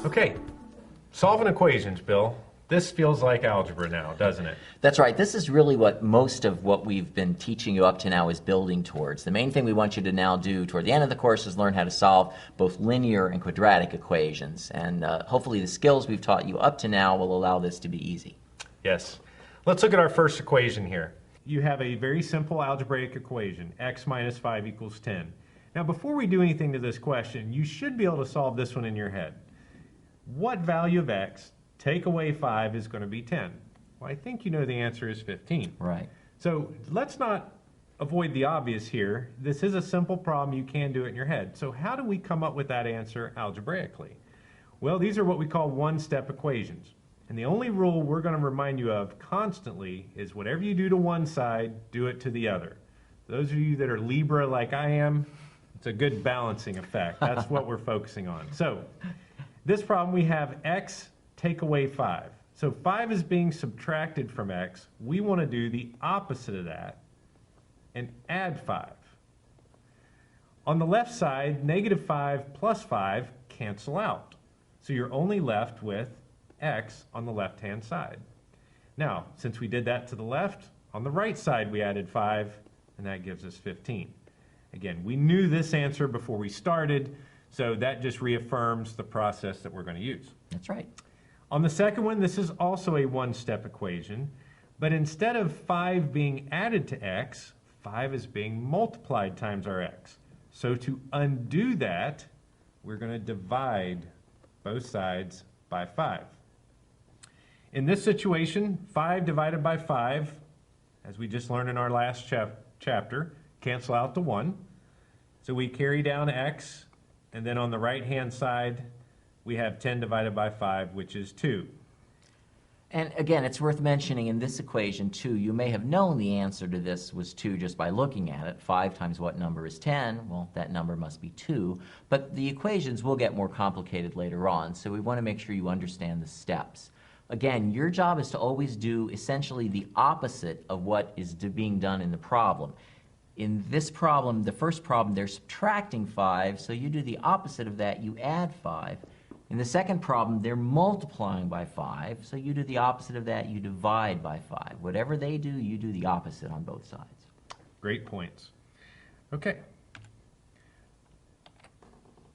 Okay, solving equations, Bill. This feels like algebra now, doesn't it? That's right. This is really what most of what we've been teaching you up to now is building towards. The main thing we want you to now do toward the end of the course is learn how to solve both linear and quadratic equations. And hopefully the skills we've taught you up to now will allow this to be easy. Yes. Let's look at our first equation here. You have a very simple algebraic equation, x minus 5 equals 10. Now before we do anything to this question, you should be able to solve this one in your head. What value of x take away 5 is going to be 10? Well, I think you know the answer is 15. Right. So let's not avoid the obvious here. This is a simple problem. You can do it in your head. So how do we come up with that answer algebraically? Well, these are what we call one-step equations. And the only rule we're going to remind you of constantly is whatever you do to one side, do it to the other. Those of you that are Libra like I am, it's a good balancing effect. That's what we're focusing on. So this problem, we have x take away 5. So 5 is being subtracted from x. We want to do the opposite of that and add 5. On the left side, negative 5 plus 5 cancel out. So you're only left with x on the left-hand side. Now, since we did that to the left, on the right side we added 5, and that gives us 15. Again, we knew this answer before we started, so that just reaffirms the process that we're going to use. That's right. On the second one, this is also a one-step equation, but instead of 5 being added to x, 5 is being multiplied times our x. So to undo that, we're going to divide both sides by 5. In this situation, 5 divided by 5, as we just learned in our last chapter, cancel out to 1. So we carry down x, and then on the right-hand side, we have 10 divided by 5, which is 2. And again, it's worth mentioning in this equation, too, you may have known the answer to this was 2 just by looking at it. 5 times what number is 10? Well, that number must be 2. But the equations will get more complicated later on, so we want to make sure you understand the steps. Again, your job is to always do essentially the opposite of what is being done in the problem. In this problem, the first problem, they're subtracting 5, so you do the opposite of that, you add 5. In the second problem, they're multiplying by 5, so you do the opposite of that, you divide by 5. Whatever they do, you do the opposite on both sides. Great points. Okay.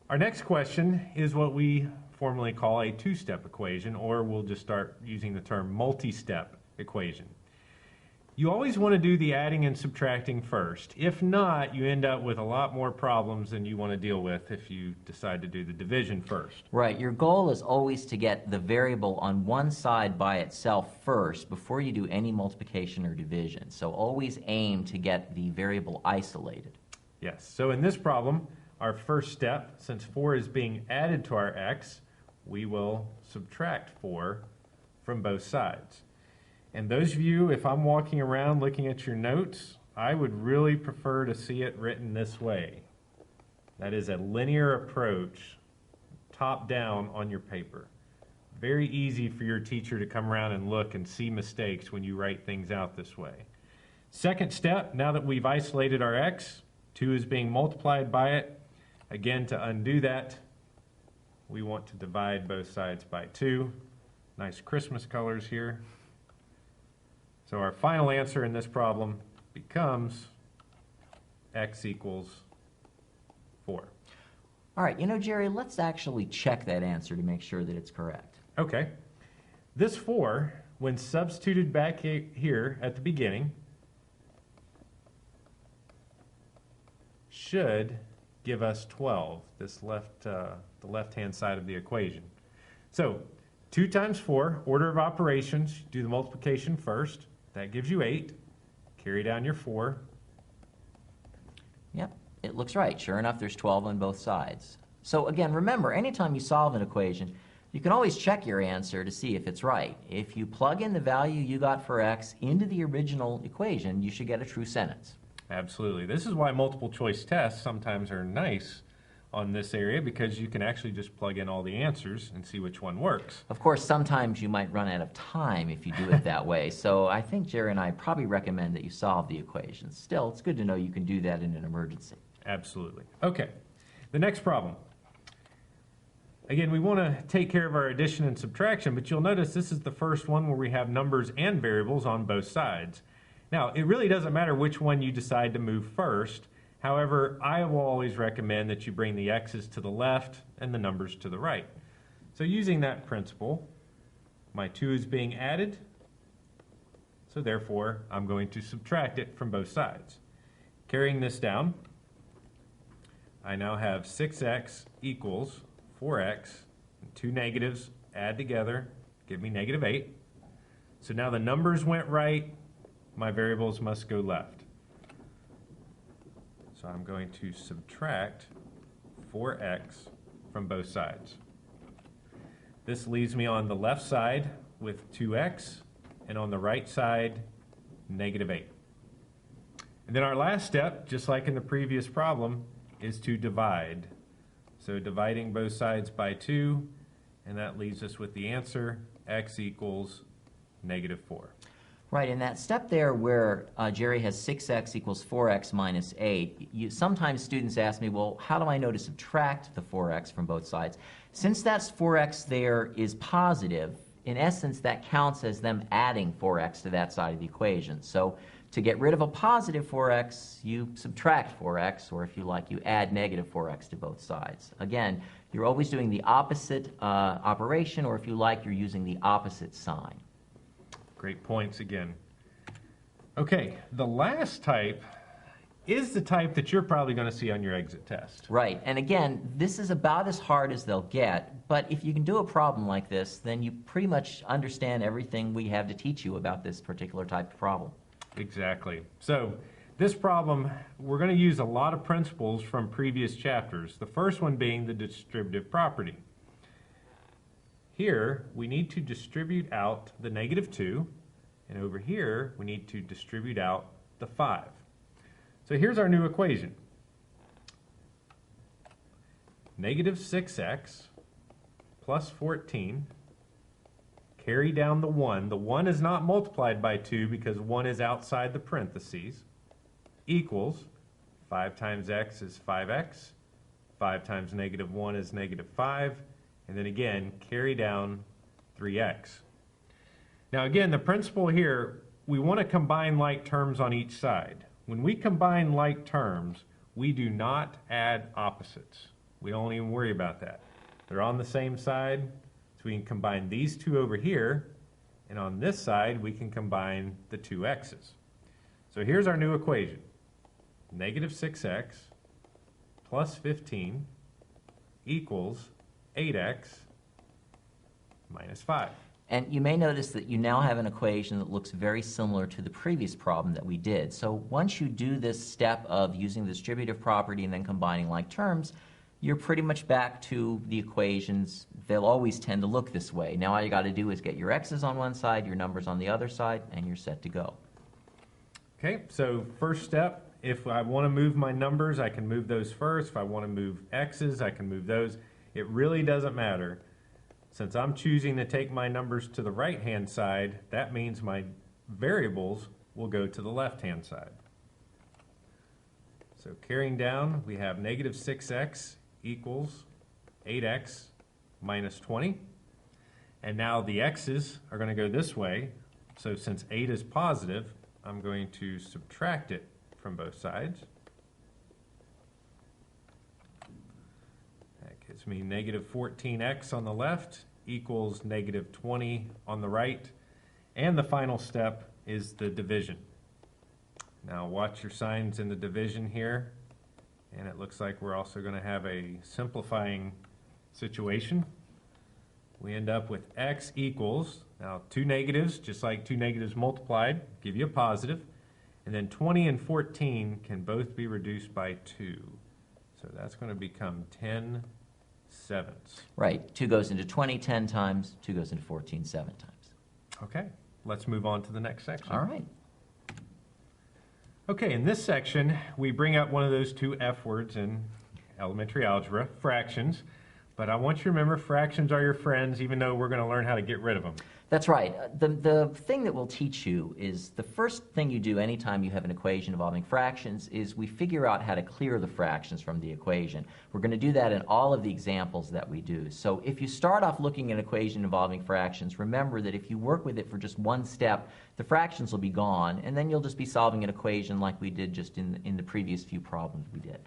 Our next question is what we formally call a two-step equation, or we'll just start using the term multi-step equation. You always want to do the adding and subtracting first. If not, you end up with a lot more problems than you want to deal with if you decide to do the division first. Right. Your goal is always to get the variable on one side by itself first before you do any multiplication or division. So always aim to get the variable isolated. Yes. So in this problem, our first step, since 4 is being added to our x, we will subtract 4 from both sides. And those of you, if I'm walking around looking at your notes, I would really prefer to see it written this way. That is a linear approach, top down on your paper. Very easy for your teacher to come around and look and see mistakes when you write things out this way. Second step, now that we've isolated our x, 2 is being multiplied by it. Again, to undo that, we want to divide both sides by 2. Nice Christmas colors here. So our final answer in this problem becomes x equals 4. All right, you know, Jerry, let's actually check that answer to make sure that it's correct. Okay. This 4, when substituted back here at the beginning, should give us 12, this the left-hand side of the equation. So 2 times 4, order of operations, do the multiplication first. That gives you 8. Carry down your 4. Yep, it looks right. Sure enough, there's 12 on both sides. So again, remember, anytime you solve an equation, you can always check your answer to see if it's right. If you plug in the value you got for x into the original equation, you should get a true sentence. Absolutely. This is why multiple choice tests sometimes are nice on this area, because you can actually just plug in all the answers and see which one works. Of course, sometimes you might run out of time if you do it that way, so I think Jerry and I probably recommend that you solve the equations. Still, it's good to know you can do that in an emergency. Absolutely. Okay, the next problem. Again, we want to take care of our addition and subtraction, but you'll notice this is the first one where we have numbers and variables on both sides. Now, it really doesn't matter which one you decide to move first. However, I will always recommend that you bring the x's to the left and the numbers to the right. So using that principle, my 2 is being added, so therefore I'm going to subtract it from both sides. Carrying this down, I now have 6x equals 4x, and 2 negatives add together, give me -8. So now the numbers went right, my variables must go left. So I'm going to subtract 4x from both sides. This leaves me on the left side with 2x, and on the right side, -8. And then our last step, just like in the previous problem, is to divide. So dividing both sides by 2, and that leaves us with the answer, x equals -4. Right, in that step there where Jerry has 6x equals 4x minus 8, sometimes students ask me, well, how do I know to subtract the 4x from both sides? Since that 4x there is positive, in essence, that counts as them adding 4x to that side of the equation. So to get rid of a positive 4x, you subtract 4x, or if you like, you add -4x to both sides. Again, you're always doing the opposite operation, or if you like, you're using the opposite sign. Great points again. Okay, the last type is the type that you're probably going to see on your exit test. Right, and again, this is about as hard as they'll get, but if you can do a problem like this, then you pretty much understand everything we have to teach you about this particular type of problem. Exactly. So this problem, we're going to use a lot of principles from previous chapters. The first one being the distributive property. Here, we need to distribute out the -2, and over here, we need to distribute out the 5. So here's our new equation. -6x plus 14, carry down the 1. The 1 is not multiplied by 2 because 1 is outside the parentheses, equals 5 times x is 5x, 5 times -1 is -5, and then again, carry down 3x. Now again, the principle here, we want to combine like terms on each side. When we combine like terms, we do not add opposites. We don't even worry about that. They're on the same side, so we can combine these two over here, and on this side, we can combine the 2 x's. So here's our new equation. -6x plus 15 equals 8x minus 5. And you may notice that you now have an equation that looks very similar to the previous problem that we did. So once you do this step of using the distributive property and then combining like terms, you're pretty much back to the equations. They'll always tend to look this way. Now all you got to do is get your x's on one side, your numbers on the other side, and you're set to go. Okay, so first step, if I want to move my numbers, I can move those first. If I want to move x's, I can move those. It really doesn't matter. Since I'm choosing to take my numbers to the right-hand side, that means my variables will go to the left-hand side. So carrying down, we have -6x equals 8x minus 20. And now the x's are going to go this way. So since 8 is positive, I'm going to subtract it from both sides. That gives me -14x on the left equals -20 on the right. And the final step is the division. Now watch your signs in the division here. And it looks like we're also going to have a simplifying situation. We end up with x equals, now 2 negatives, just like 2 negatives multiplied, give you a positive. And then 20 and 14 can both be reduced by 2. So that's going to become 10 sevenths. Right, 2 goes into 20 10 times, 2 goes into 14 7 times. Okay, let's move on to the next section. All right. Okay, in this section, we bring up one of those two F words in elementary algebra, fractions. But I want you to remember fractions are your friends, even though we're going to learn how to get rid of them. That's right. The thing that we'll teach you is the first thing you do anytime you have an equation involving fractions is we figure out how to clear the fractions from the equation. We're going to do that in all of the examples that we do. So if you start off looking at an equation involving fractions, remember that if you work with it for just one step, the fractions will be gone, and then you'll just be solving an equation like we did just in the previous few problems we did.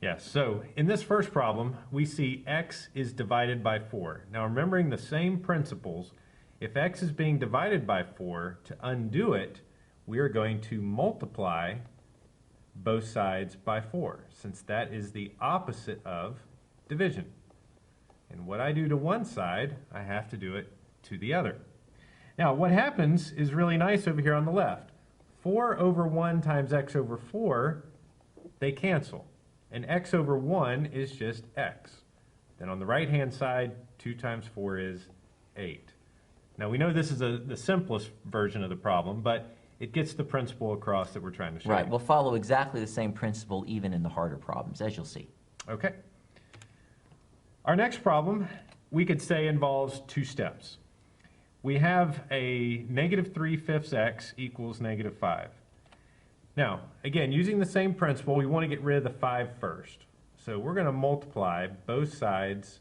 Yes, so in this first problem, we see x is divided by 4. Now remembering the same principles, if x is being divided by 4, to undo it, we are going to multiply both sides by 4, since that is the opposite of division. And what I do to one side, I have to do it to the other. Now, what happens is really nice over here on the left. 4 over 1 times x over 4, they cancel. And x over 1 is just x. Then on the right-hand side, 2 times 4 is 8. Now we know this is the simplest version of the problem, but it gets the principle across that we're trying to show. Right, we'll follow exactly the same principle even in the harder problems, as you'll see. Okay. Our next problem, we could say, involves 2 steps. We have a negative 3/5 x equals negative 5. Now, again, using the same principle, we want to get rid of the 5 first. So we're going to multiply both sides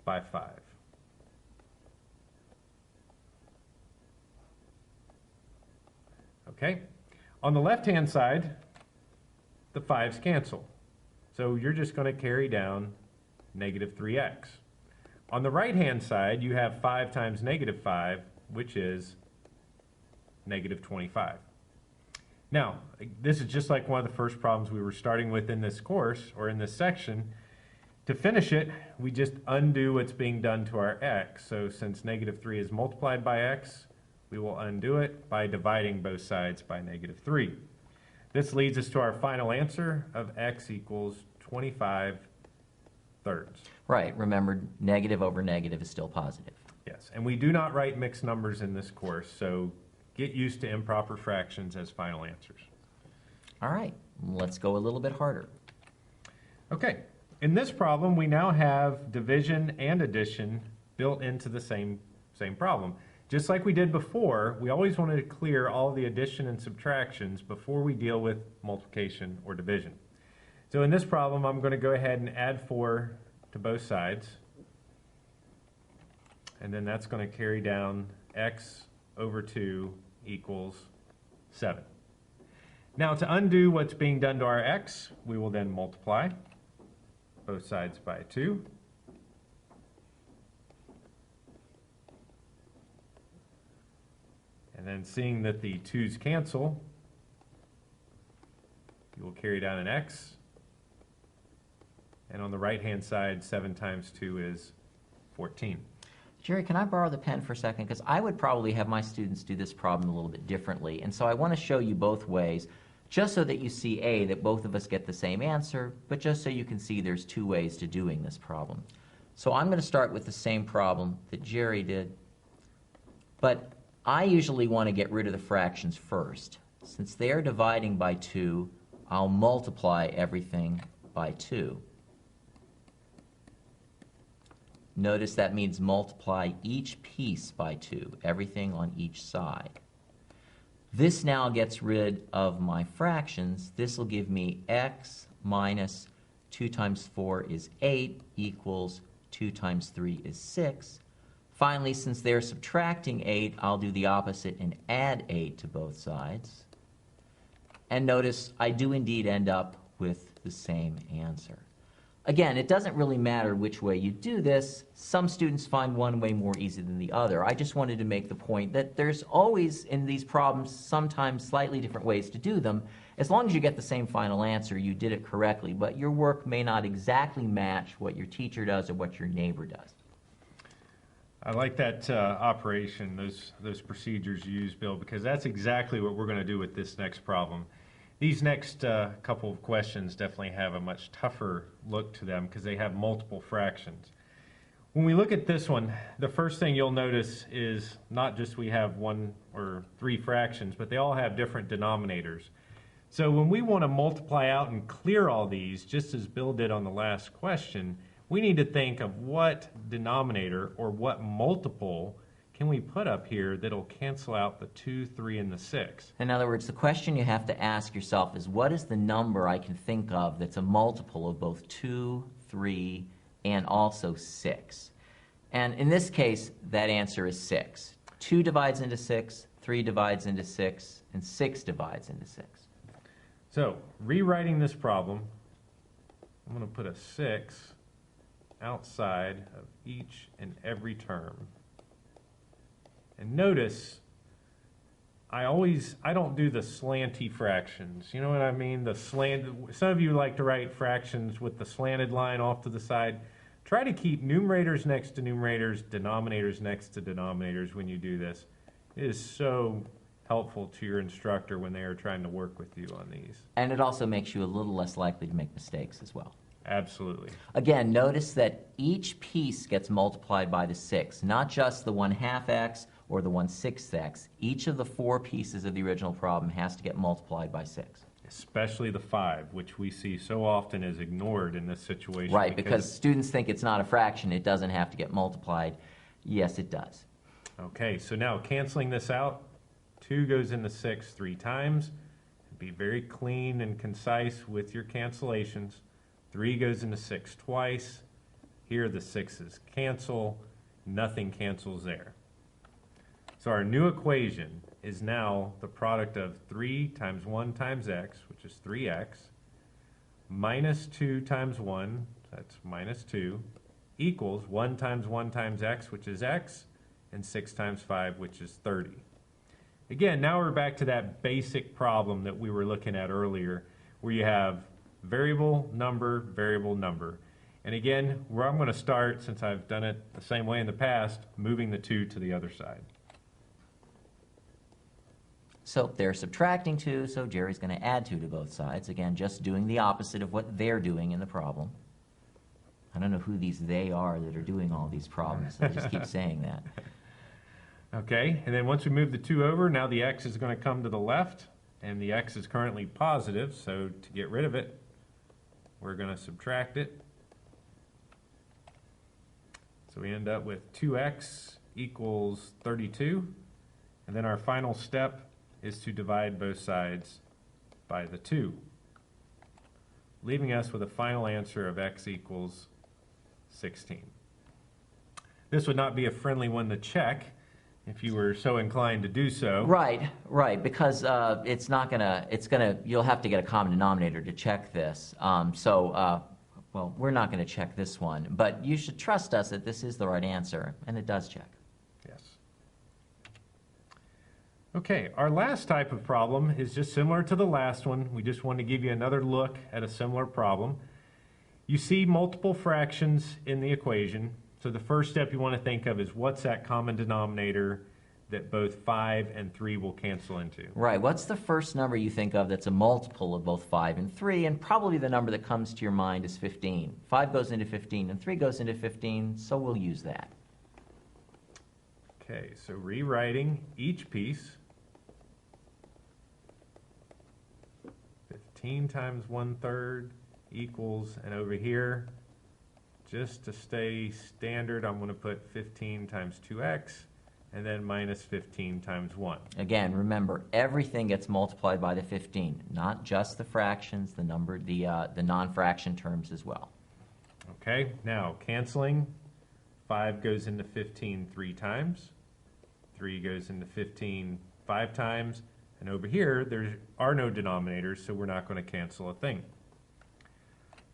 by 5. Okay? On the left-hand side, the 5's cancel. So you're just going to carry down negative 3x. On the right-hand side, you have 5 times negative 5, which is negative 25. Now, this is just like one of the first problems we were starting with in this course, or in this section. To finish it, we just undo what's being done to our x. So since negative 3 is multiplied by x, we will undo it by dividing both sides by negative 3. This leads us to our final answer of x equals 25 thirds. Right, remember, negative over negative is still positive. Yes, and we do not write mixed numbers in this course, so get used to improper fractions as final answers. All right, let's go a little bit harder. Okay, in this problem, we now have division and addition built into the same problem. Just like we did before, we always wanted to clear all the addition and subtractions before we deal with multiplication or division. So in this problem, I'm going to go ahead and add 4 to both sides. And then that's going to carry down x over 2 equals 7. Now to undo what's being done to our x, we will then multiply both sides by 2. And then seeing that the 2's cancel, you will carry down an x. And on the right-hand side, 7 times 2 is 14. Jerry, can I borrow the pen for a second? Because I would probably have my students do this problem a little bit differently. And so I want to show you both ways, just so that you see, A, that both of us get the same answer, but just so you can see there's 2 ways to doing this problem. So I'm going to start with the same problem that Jerry did. But I usually want to get rid of the fractions first. Since they're dividing by 2, I'll multiply everything by 2. Notice that means multiply each piece by 2, everything on each side. This now gets rid of my fractions. This will give me x minus 2 times 4 is 8 equals 2 times 3 is 6. Finally, since they're subtracting 8, I'll do the opposite and add 8 to both sides. And notice I do indeed end up with the same answer. Again, it doesn't really matter which way you do this. Some students find one way more easy than the other. I just wanted to make the point that there's always, in these problems, sometimes slightly different ways to do them. As long as you get the same final answer, you did it correctly, but your work may not exactly match what your teacher does or what your neighbor does. I like that operation, those procedures you use, Bill, because that's exactly what we're going to do with this next problem. These next couple of questions definitely have a much tougher look to them because they have multiple fractions. When we look at this one, the first thing you'll notice is not just we have 1 or 3 fractions, but they all have different denominators. So when we want to multiply out and clear all these, just as Bill did on the last question, we need to think of what denominator or what multiple can we put up here that'll cancel out the 2, 3, and the 6. In other words, the question you have to ask yourself is, what is the number I can think of that's a multiple of both 2, 3, and also 6? And in this case, that answer is 6. 2 divides into 6, 3 divides into 6, and 6 divides into 6. So, rewriting this problem, I'm going to put a 6 outside of each and every term. And notice, I don't do the slanty fractions. You know what I mean? Some of you like to write fractions with the slanted line off to the side. Try to keep numerators next to numerators, denominators next to denominators when you do this. It is so helpful to your instructor when they are trying to work with you on these. And it also makes you a little less likely to make mistakes as well. Absolutely. Again, notice that each piece gets multiplied by the 6, not just the 1/2 x or the 1/6 x. Each of the 4 pieces of the original problem has to get multiplied by 6. Especially the 5, which we see so often is ignored in this situation. Right, because students think it's not a fraction, it doesn't have to get multiplied. Yes, it does. Okay, so now canceling this out, 2 goes into 6 3 times. Be very clean and concise with your cancellations. 3 goes into 6 twice. Here the 6's cancel. Nothing cancels there. So our new equation is now the product of 3 times 1 times x, which is 3x, minus 2 times 1, that's minus 2, equals 1 times 1 times x, which is x, and 6 times 5, which is 30. Again, now we're back to that basic problem that we were looking at earlier, where you have variable, number, variable, number. And again, where I'm going to start, since I've done it the same way in the past, moving the 2 to the other side. So they're subtracting 2, so Jerry's going to add 2 to both sides. Again, just doing the opposite of what they're doing in the problem. I don't know who these they are that are doing all these problems. I just keep saying that. Okay, and then once we move the 2 over, now the x is going to come to the left, and the x is currently positive, so to get rid of it, we're going to subtract it. So we end up with 2x equals 32, and then our final step is to divide both sides by the 2, leaving us with a final answer of x equals 16. This would not be a friendly one to check if you were so inclined to do so. Right, right, because you'll have to get a common denominator to check this. Well, we're not going to check this one, but you should trust us that this is the right answer, and it does check. Yes. Okay, our last type of problem is just similar to the last one. We just want to give you another look at a similar problem. You see multiple fractions in the equation. So the first step you want to think of is what's that common denominator that both 5 and 3 will cancel into? Right. What's the first number you think of that's a multiple of both 5 and 3? And probably the number that comes to your mind is 15. 5 goes into 15 and 3 goes into 15, so we'll use that. Okay, so rewriting each piece. 15 times 1/3 equals, and over here, just to stay standard, I'm going to put 15 times 2x, and then minus 15 times 1. Again, remember, everything gets multiplied by the 15, not just the fractions, the non-fraction terms as well. Okay, now canceling. 5 goes into 15 3 times. 3 goes into 15 5 times. And over here, there are no denominators, so we're not going to cancel a thing.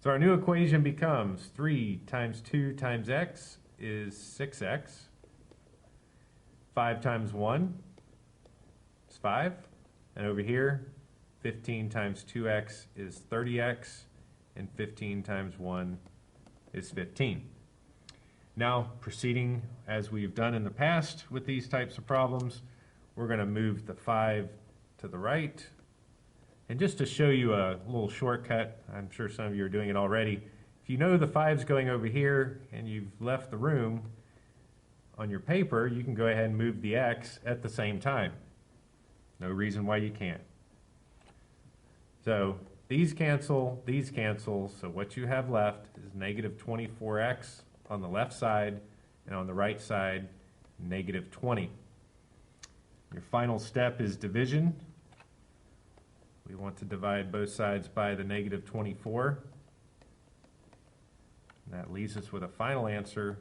So our new equation becomes 3 times 2 times x is 6x. 5 times 1 is 5. And over here, 15 times 2x is 30x. And 15 times 1 is 15. Now, proceeding as we've done in the past with these types of problems, we're going to move the 5 to the right. And just to show you a little shortcut, I'm sure some of you are doing it already. If you know the 5's going over here and you've left the room on your paper, you can go ahead and move the x at the same time. No reason why you can't. So these cancel, so what you have left is negative 24x on the left side, and on the right side, negative 20. Your final step is division. We want to divide both sides by the negative 24. And that leaves us with a final answer.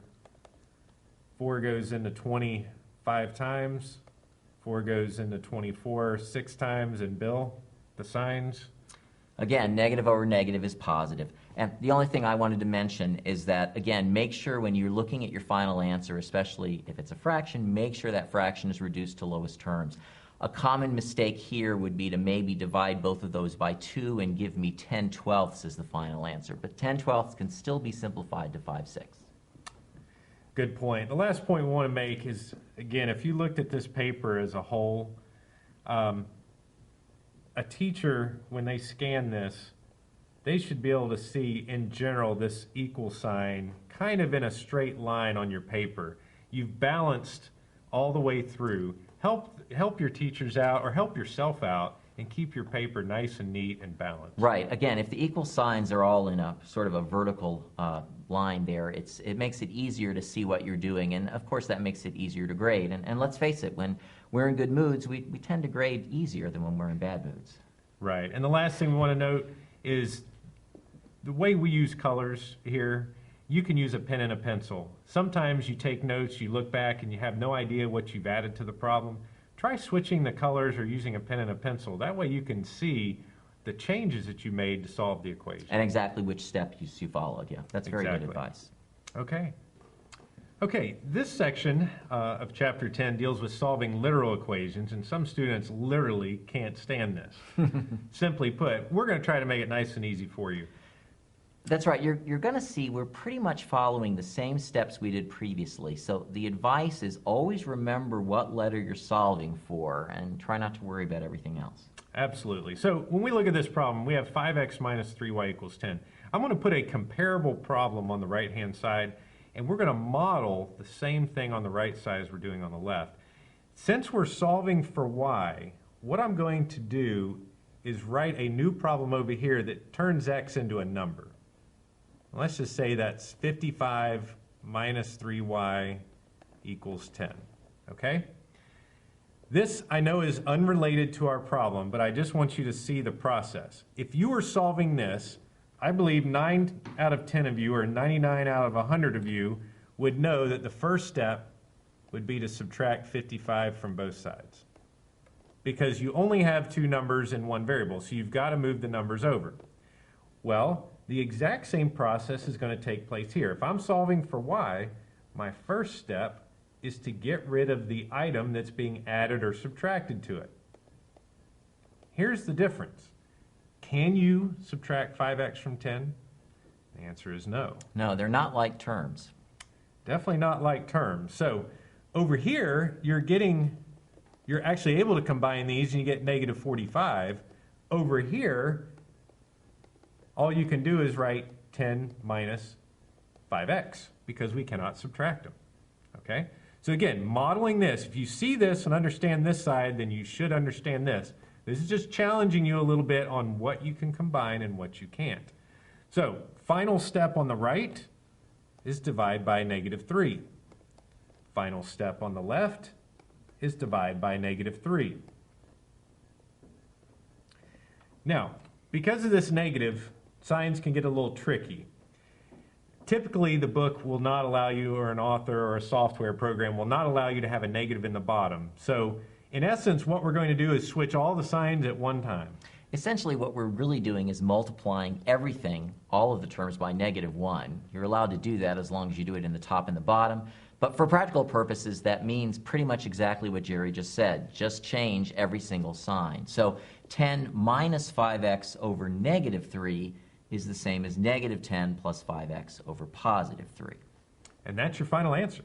4 goes into 20 5 times. 4 goes into 24 6 times. And Bill, the signs? Again, negative over negative is positive. And the only thing I wanted to mention is that, again, make sure when you're looking at your final answer, especially if it's a fraction, make sure that fraction is reduced to lowest terms. A common mistake here would be to maybe divide both of those by 2 and give me 10/12 as the final answer. But 10/12 can still be simplified to 5/6. Good point. The last point we want to make is, again, if you looked at this paper as a whole, a teacher, when they scan this, they should be able to see, in general, this equal sign kind of in a straight line on your paper. You've balanced all the way through. Help your teachers out, or help yourself out, and keep your paper nice and neat and balanced. Right. Again, if the equal signs are all in a sort of a vertical line there, it makes it easier to see what you're doing, and of course that makes it easier to grade. And let's face it, when we're in good moods, we tend to grade easier than when we're in bad moods. Right. And the last thing we want to note is the way we use colors here. You can use a pen and a pencil. Sometimes you take notes, you look back, and you have no idea what you've added to the problem. Try switching the colors or using a pen and a pencil. That way you can see the changes that you made to solve the equation. And exactly which step you followed. Yeah, that's very good Exactly. advice. Okay. Okay, this section of Chapter 10 deals with solving literal equations, and some students literally can't stand this. Simply put, we're going to try to make it nice and easy for you. That's right. You're going to see we're pretty much following the same steps we did previously. So the advice is always remember what letter you're solving for and try not to worry about everything else. Absolutely. So when we look at this problem, we have 5x minus 3y equals 10. I'm going to put a comparable problem on the right-hand side, and we're going to model the same thing on the right side as we're doing on the left. Since we're solving for y, what I'm going to do is write a new problem over here that turns x into a number. Let's just say that's 55 minus 3y equals 10, okay? This, I know, is unrelated to our problem, but I just want you to see the process. If you were solving this, I believe 9 out of 10 of you, or 99 out of 100 of you, would know that the first step would be to subtract 55 from both sides. Because you only have two numbers in one variable, so you've got to move the numbers over. Well, the exact same process is going to take place here. If I'm solving for y, my first step is to get rid of the item that's being added or subtracted to it. Here's the difference. Can you subtract 5x from 10? The answer is no. No, they're not like terms. Definitely not like terms. So over here, you're actually able to combine these and you get negative 45. Over here, all you can do is write 10 minus 5x because we cannot subtract them. Okay? So again, modeling this, if you see this and understand this side, then you should understand this. This is just challenging you a little bit on what you can combine and what you can't. So, final step on the right is divide by negative 3. Final step on the left is divide by negative 3. Now, because of this negative, signs can get a little tricky. Typically, the book will not allow you, or an author or a software program will not allow you to have a negative in the bottom. So, in essence, what we're going to do is switch all the signs at one time. Essentially, what we're really doing is multiplying everything, all of the terms, by -1. You're allowed to do that as long as you do it in the top and the bottom. But for practical purposes, that means pretty much exactly what Jerry just said. Just change every single sign. So 10 minus 5x over -3 is the same as -10 plus 5x over +3. And that's your final answer.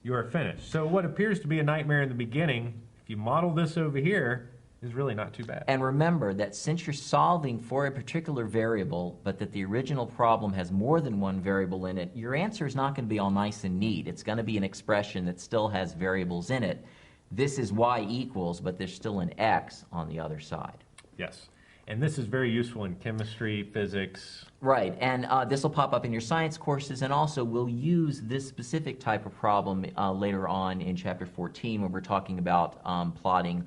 You are finished. So what appears to be a nightmare in the beginning, if you model this over here, is really not too bad. And remember that since you're solving for a particular variable, but that the original problem has more than one variable in it, your answer is not going to be all nice and neat. It's going to be an expression that still has variables in it. This is y equals, but there's still an x on the other side. Yes. And this is very useful in chemistry, physics. Right, and this will pop up in your science courses, and also we'll use this specific type of problem later on in chapter 14 when we're talking about plotting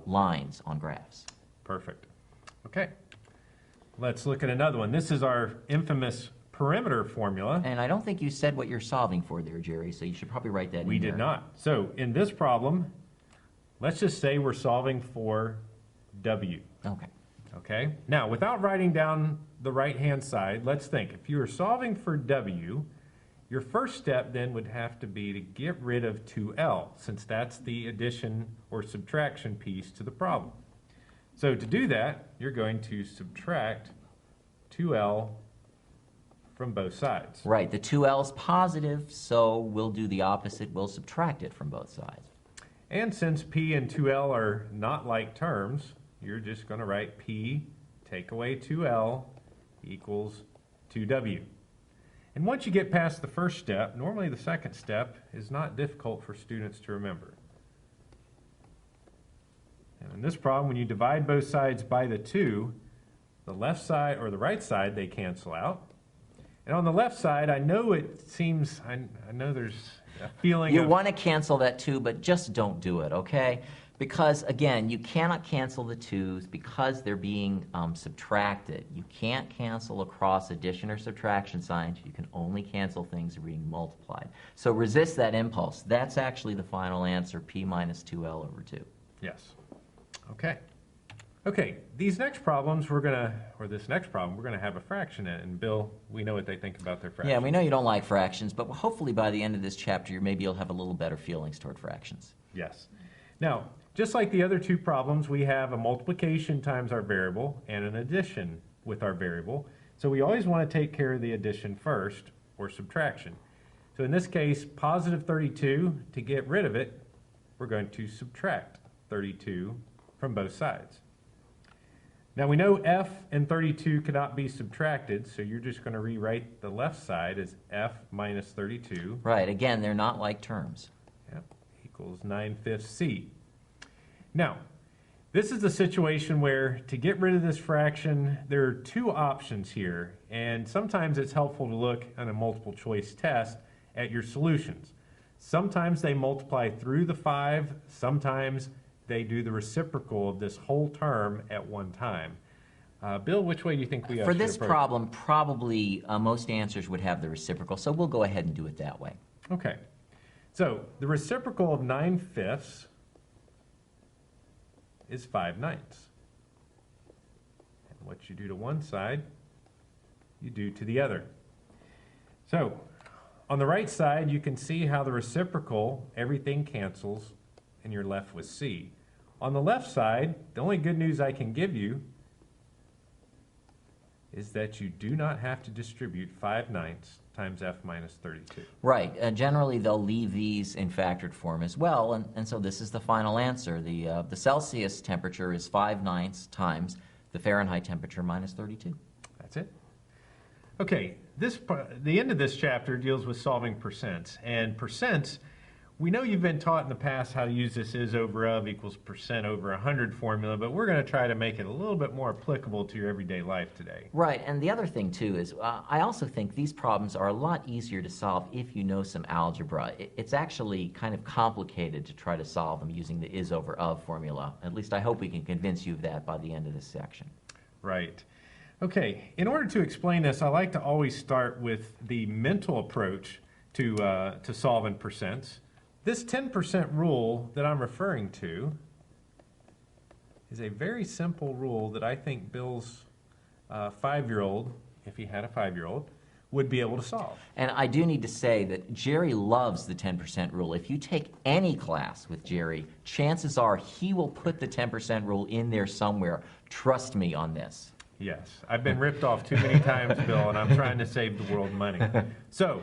lines on graphs. Perfect. Okay, let's look at another one. This is our infamous perimeter formula. And I don't think you said what you're solving for there, Jerry, so you should probably write that in We there. did not. So in this problem, let's just say we're solving for W. Okay. Okay, now without writing down the right-hand side, let's think. If you were solving for W, your first step then would have to be to get rid of 2L, since that's the addition or subtraction piece to the problem. So to do that, you're going to subtract 2L from both sides. Right, the 2L's positive, so we'll do the opposite. We'll subtract it from both sides. And since P and 2L are not like terms, you're just going to write P, take away 2L, equals 2W. And once you get past the first step, normally the second step is not difficult for students to remember. And in this problem, when you divide both sides by the 2, the left side or the right side, they cancel out. And on the left side, I know it seems, I know there's a feeling You of... want to cancel that 2, but just don't do it, okay? Because, again, you cannot cancel the 2's because they're being subtracted. You can't cancel across addition or subtraction signs. You can only cancel things that are being multiplied. So resist that impulse. That's actually the final answer, P minus 2L over 2. Yes. Okay. Okay, these next problems we're going to, or this next problem, we're going to have a fraction in it. And Bill, we know what they think about their fractions. Yeah, we know you don't like fractions, but hopefully by the end of this chapter, maybe you'll have a little better feelings toward fractions. Yes. Now, just like the other two problems, we have a multiplication times our variable and an addition with our variable. So we always want to take care of the addition first, or subtraction. So in this case, positive 32, to get rid of it, we're going to subtract 32 from both sides. Now we know f and 32 cannot be subtracted, so you're just going to rewrite the left side as f minus 32. Right, again, they're not like terms. Yep, equals 9/5 c. Now, this is a situation where to get rid of this fraction, there are two options here, and sometimes it's helpful to look on a multiple choice test at your solutions. Sometimes they multiply through the 5, sometimes they do the reciprocal of this whole term at one time. Bill, which way do you think we For should this approach? problem, probably most answers would have the reciprocal, so we'll go ahead and do it that way. Okay, so the reciprocal of 9/5 is 5/9. And what you do to one side, you do to the other. So on the right side, you can see how the reciprocal, everything cancels, and you're left with C. On the left side, the only good news I can give you is that you do not have to distribute 5/9 times f minus 32. Right, generally they'll leave these in factored form as well, and so this is the final answer. The Celsius temperature is 5/9 times the Fahrenheit temperature minus 32. That's it. Okay, the end of this chapter deals with solving percents. And percents, we know you've been taught in the past how to use this is over of equals percent over 100 formula, but we're going to try to make it a little bit more applicable to your everyday life today. Right, and the other thing too is I also think these problems are a lot easier to solve if you know some algebra. It's actually kind of complicated to try to solve them using the is over of formula. At least I hope we can convince you of that by the end of this section. Right. Okay, in order to explain this, I like to always start with the mental approach to solving percents. This 10% rule that I'm referring to is a very simple rule that I think Bill's 5-year-old, if he had a 5-year-old, would be able to solve. And I do need to say that Jerry loves the 10% rule. If you take any class with Jerry, chances are he will put the 10% rule in there somewhere. Trust me on this. Yes, I've been ripped off too many times, Bill, and I'm trying to save the world money. So,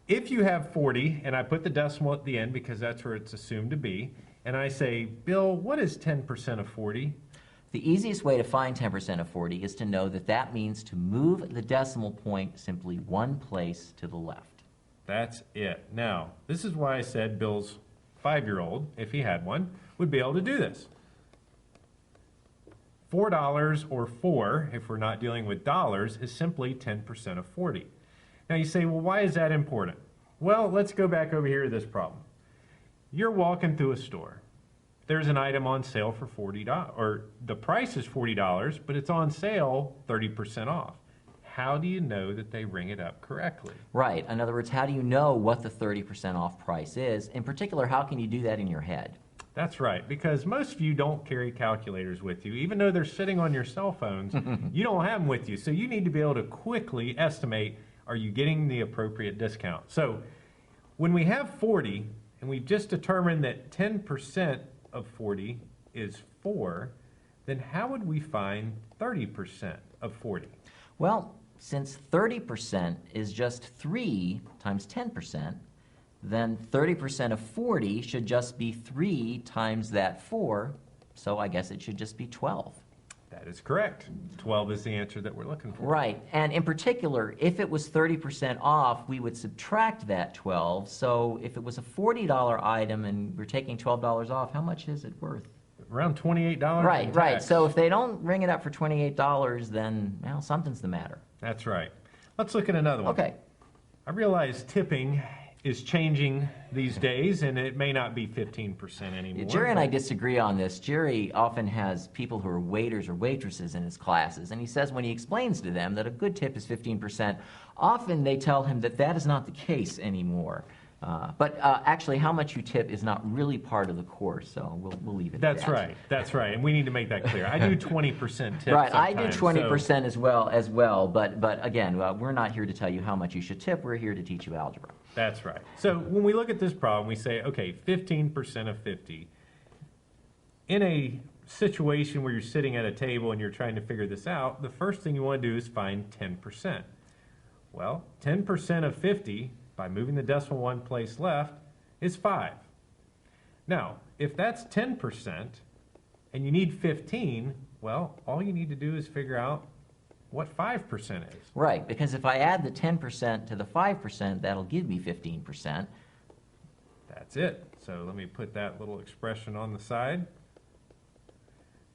if you have 40, and I put the decimal at the end because that's where it's assumed to be, and I say, Bill, what is 10% of 40? The easiest way to find 10% of 40 is to know that that means to move the decimal point simply one place to the left. That's it. Now, this is why I said Bill's 5-year-old, if he had one, would be able to do this. $4 or 4, if we're not dealing with dollars, is simply 10% of 40. Now you say, well, why is that important? Well, let's go back over here to this problem. You're walking through a store. There's an item on sale for $40, or the price is $40, but it's on sale 30% off. How do you know that they ring it up correctly? Right. In other words, how do you know what the 30% off price is? In particular, how can you do that in your head? That's right, because most of you don't carry calculators with you. Even though they're sitting on your cell phones, you don't have them with you. So you need to be able to quickly estimate, are you getting the appropriate discount? So when we have 40, and we just determined that 10% of 40 is 4, then how would we find 30% of 40? Well, since 30% is just 3 times 10%, then 30% of 40 should just be 3 times that 4, so I guess it should just be 12. That is correct. 12 is the answer that we're looking for. Right, and in particular, if it was 30% off, we would subtract that 12, so if it was a $40 item and we're taking $12 off, how much is it worth? Around $28 Right, in right, tax. so if they don't ring it up for $28, then, well, something's the matter. That's right. Let's look at another one. Okay. I realize tipping is changing these days, and it may not be 15% anymore. Jerry and I disagree on this. Jerry often has people who are waiters or waitresses in his classes, and he says when he explains to them that a good tip is 15%, often they tell him that that is not the case anymore. But actually, how much you tip is not really part of the course, so we'll leave it at that. That's right. That's right. And we need to make that clear. I do 20% tip Right, I do sometimes, 20% as well. But again, we're not here to tell you how much you should tip. We're here to teach you algebra. That's right. So when we look at this problem, we say, okay, 15% of 50. In a situation where you're sitting at a table and you're trying to figure this out, the first thing you want to do is find 10%. Well, 10% of 50, by moving the decimal one place left, is 5. Now, if that's 10% and you need 15, well, all you need to do is figure out what 5% is. Right, because if I add the 10% to the 5%, that'll give me 15%. That's it. So let me put that little expression on the side.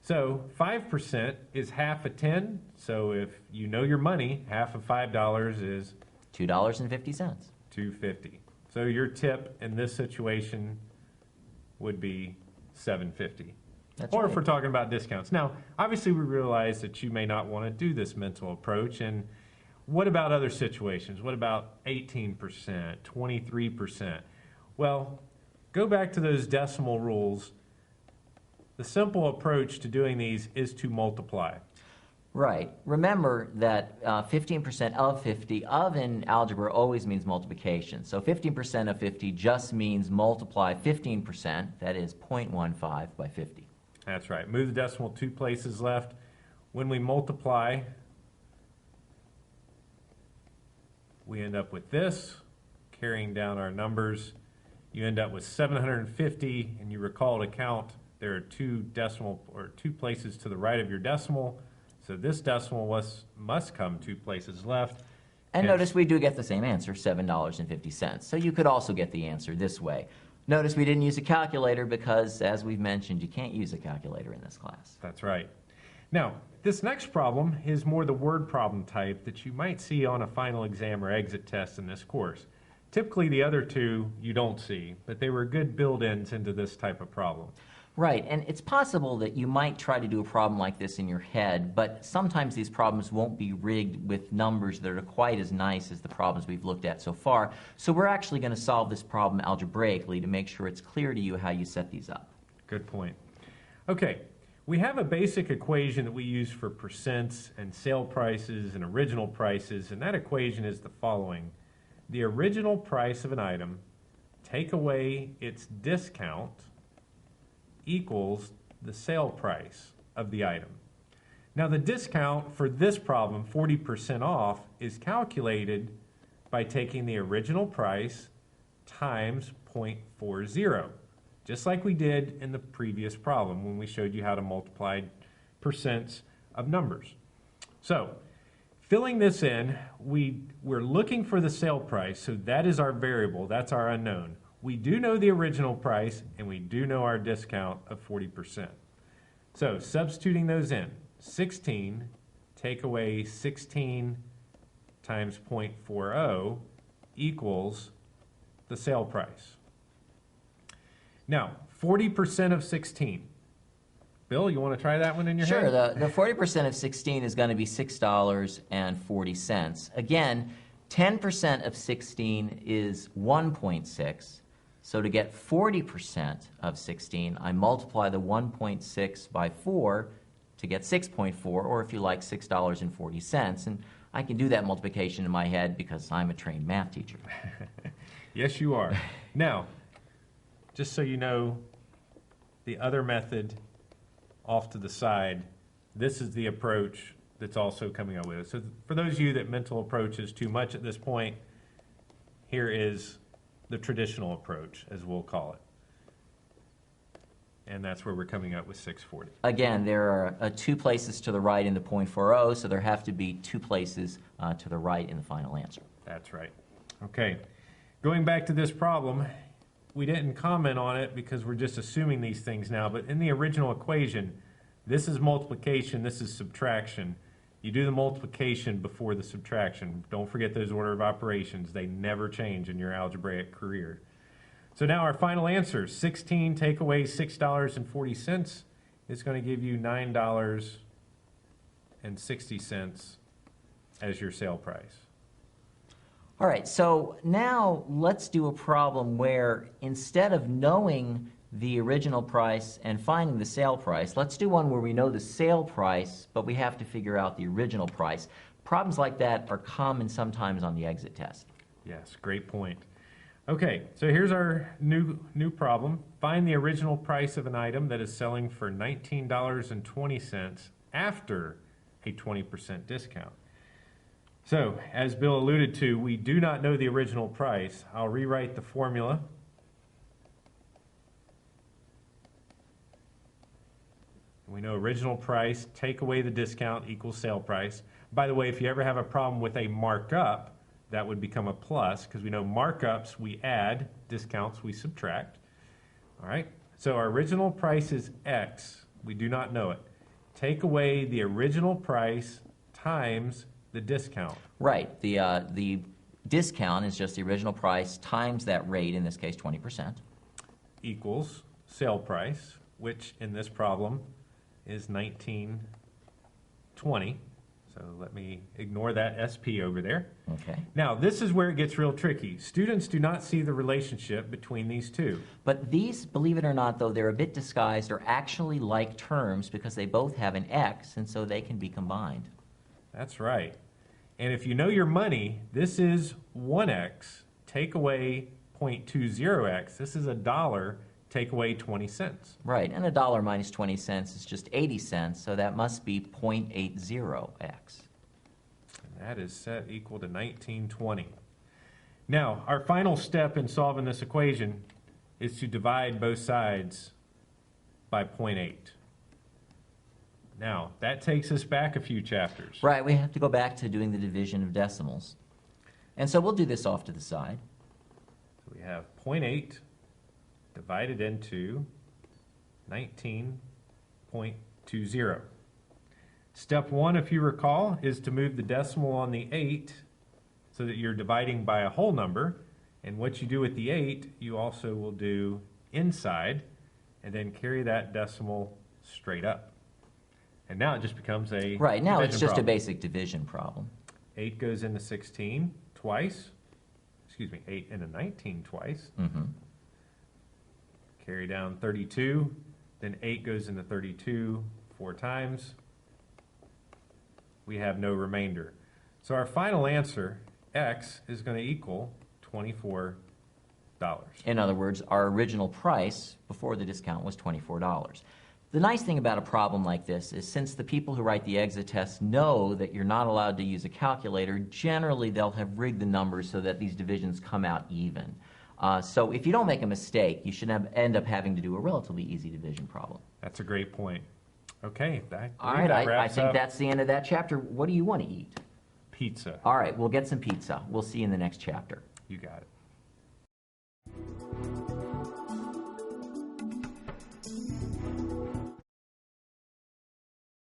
So 5% is half of 10. So if you know your money, half of $5 is $2.50. $2.50. So your tip in this situation would be $7.50. That's Or right. if we're talking about discounts. Now, obviously we realize that you may not want to do this mental approach. And what about other situations? What about 18%, 23%? Well, go back to those decimal rules. The simple approach to doing these is to multiply. Right. Remember that 15% of 50 of in algebra always means multiplication. So 15% of 50 just means multiply 15%, that is 0.15 by 50. That's right. Move the decimal 2 places left. When we multiply, we end up with this. Carrying down our numbers, you end up with 750, and you recall to count there are 2 places to the right of your decimal. So this decimal must come 2 places left. And notice we do get the same answer, $7.50. So you could also get the answer this way. Notice we didn't use a calculator because, as we've mentioned, you can't use a calculator in this class. That's right. Now, this next problem is more the word problem type that you might see on a final exam or exit test in this course. Typically, the other two you don't see, but they were good build-ins into this type of problem. Right, and it's possible that you might try to do a problem like this in your head, but sometimes these problems won't be rigged with numbers that are quite as nice as the problems we've looked at so far. So we're actually going to solve this problem algebraically to make sure it's clear to you how you set these up. Good point. Okay, we have a basic equation that we use for percents and sale prices and original prices, and that equation is the following. The original price of an item, take away its discount, equals the sale price of the item. Now the discount for this problem, 40% off, is calculated by taking the original price times 0.40, just like we did in the previous problem when we showed you how to multiply percents of numbers. So filling this in, we're looking for the sale price, so that is our variable, that's our unknown. We do know the original price, and we do know our discount of 40%. So substituting those in, 16, take away 16 times 0.40 equals the sale price. Now, 40% of 16. Bill, you want to try that one in your Sure, head? the 40% of 16 is going to be $6.40. Again, 10% of 16 is 1.6. So to get 40% of 16, I multiply the 1.6 by 4 to get 6.4, or if you like, $6.40. And I can do that multiplication in my head because I'm a trained math teacher. Yes, you are. Now, just so you know, the other method off to the side, this is the approach that's also coming up with it. So for those of you that mental approach is too much at this point, here is the traditional approach, as we'll call it. And that's where we're coming up with 640. Again, there are 2 places to the right in the .40, so there have to be 2 places to the right in the final answer. That's right. Okay, going back to this problem, we didn't comment on it because we're just assuming these things now, but in the original equation, this is multiplication, this is subtraction. You do the multiplication before the subtraction. Don't forget those order of operations. They never change in your algebraic career. So now our final answer, 16 take away $6.40 is going to give you $9.60 as your sale price. All right, so now let's do a problem where instead of knowing the original price and finding the sale price, let's do one where we know the sale price, but we have to figure out the original price. Problems like that are common sometimes on the exit test. Yes, great point. Okay, so here's our new problem. Find the original price of an item that is selling for $19.20 after a 20% discount. So, as Bill alluded to, we do not know the original price. I'll rewrite the formula. We know original price, take away the discount equals sale price. By the way, if you ever have a problem with a markup, that would become a plus, because we know markups we add, discounts we subtract. All right, so our original price is X. We do not know it. Take away the original price times the discount. Right, the discount is just the original price times that rate, in this case 20%. Equals sale price, which in this problem is $19.20. So let me ignore that SP over there. Okay. Now, this is where it gets real tricky. Students do not see the relationship between these two. But these, believe it or not, though they're a bit disguised, are actually like terms because they both have an X, and so they can be combined. That's right. And if you know your money, this is 1x, take away 0.20x. This is $1, take away 20 cents. Right, and $1 minus 20 cents is just 80 cents, so that must be 0.80x. And that is set equal to 1920. Now, our final step in solving this equation is to divide both sides by 0.8. Now, that takes us back a few chapters. Right, we have to go back to doing the division of decimals. And so we'll do this off to the side. So we have 0.8 divided into 19.20. Step 1, if you recall, is to move the decimal on the 8 so that you're dividing by a whole number. And what you do with the 8, you also will do inside, and then carry that decimal straight up. And now it just becomes a Right, now it's division just problem. a basic division problem. 8 goes into 16 twice. 8 into 19 twice. Mm-hmm. Carry down 32. Then 8 goes into 32 4 times. We have no remainder. So our final answer, X, is going to equal $24. In other words, our original price before the discount was $24. The nice thing about a problem like this is since the people who write the exit test know that you're not allowed to use a calculator, generally they'll have rigged the numbers so that these divisions come out even. So if you don't make a mistake, you should end up having to do a relatively easy division problem. That's a great point. Okay, All right, I wraps think up that's the end of that chapter. What do you want to eat? pizza. All right, we'll get some pizza. We'll see you in the next chapter. You got it.